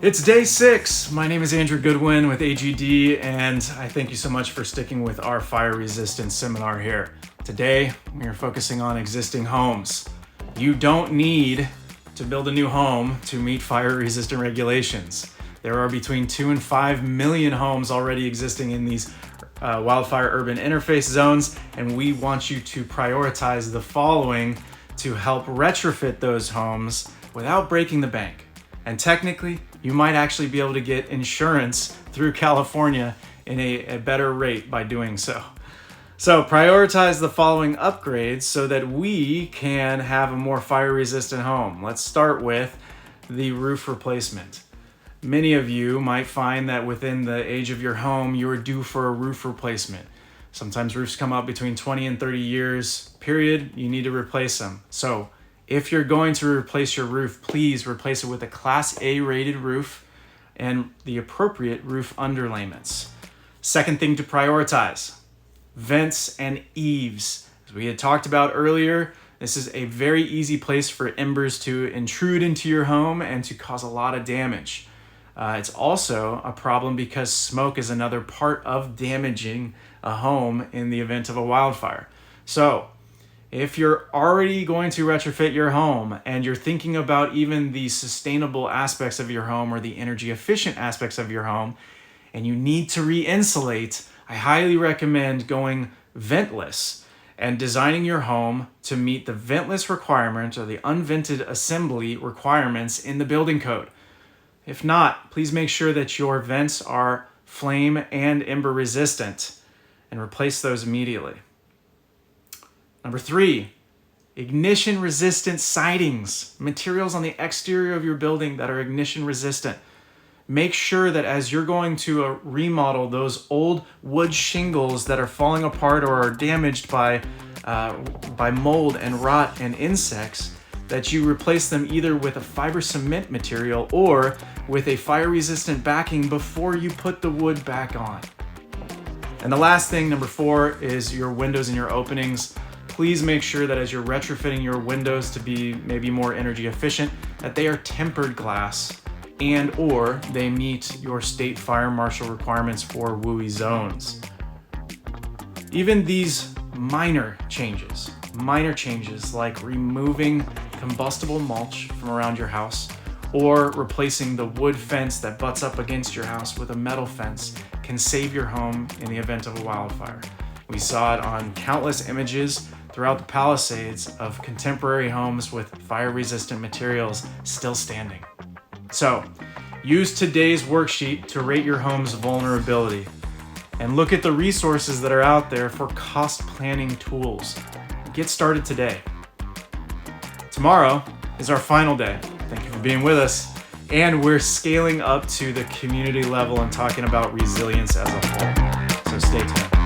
It's day 6. My name is Andrew Goodwin with AGD, and I thank you so much for sticking with our fire resistance seminar here. Today, we are focusing on existing homes. You don't need to build a new home to meet fire resistant regulations. There are between 2 and 5 million homes already existing in these Wildfire Urban Interface zones, and we want you to prioritize the following to help retrofit those homes without breaking the bank. And technically, you might actually be able to get insurance through California in a better rate by doing so. So prioritize the following upgrades so that we can have a more fire resistant home. Let's start with the roof replacement. Many of you might find that within the age of your home, you are due for a roof replacement. Sometimes roofs come out between 20 and 30 years, period, you need to replace them. So if you're going to replace your roof, please replace it with a Class A rated roof and the appropriate roof underlayments. Second thing to prioritize, vents and eaves. As we had talked about earlier, this is a very easy place for embers to intrude into your home and to cause a lot of damage. It's also a problem because smoke is another part of damaging a home in the event of a wildfire. So if you're already going to retrofit your home and you're thinking about even the sustainable aspects of your home or the energy efficient aspects of your home, and you need to re-insulate, I highly recommend going ventless and designing your home to meet the ventless requirement or the unvented assembly requirements in the building code. If not, please make sure that your vents are flame and ember resistant and replace those immediately. Number 3, ignition resistant sidings, materials on the exterior of your building that are ignition resistant. Make sure that as you're going to remodel those old wood shingles that are falling apart or are damaged by mold and rot and insects, that you replace them either with a fiber cement material or with a fire resistant backing before you put the wood back on. And the last thing, number 4, is your windows and your openings. Please make sure that as you're retrofitting your windows to be maybe more energy efficient, that they are tempered glass and or they meet your state fire marshal requirements for WUI zones. Even these minor changes like removing combustible mulch from around your house or replacing the wood fence that butts up against your house with a metal fence can save your home in the event of a wildfire. We saw it on countless images throughout the Palisades of contemporary homes with fire-resistant materials still standing. So, use today's worksheet to rate your home's vulnerability and look at the resources that are out there for cost planning tools. Get started today. Tomorrow is our final day. Thank you for being with us. And we're scaling up to the community level and talking about resilience as a whole. So stay tuned.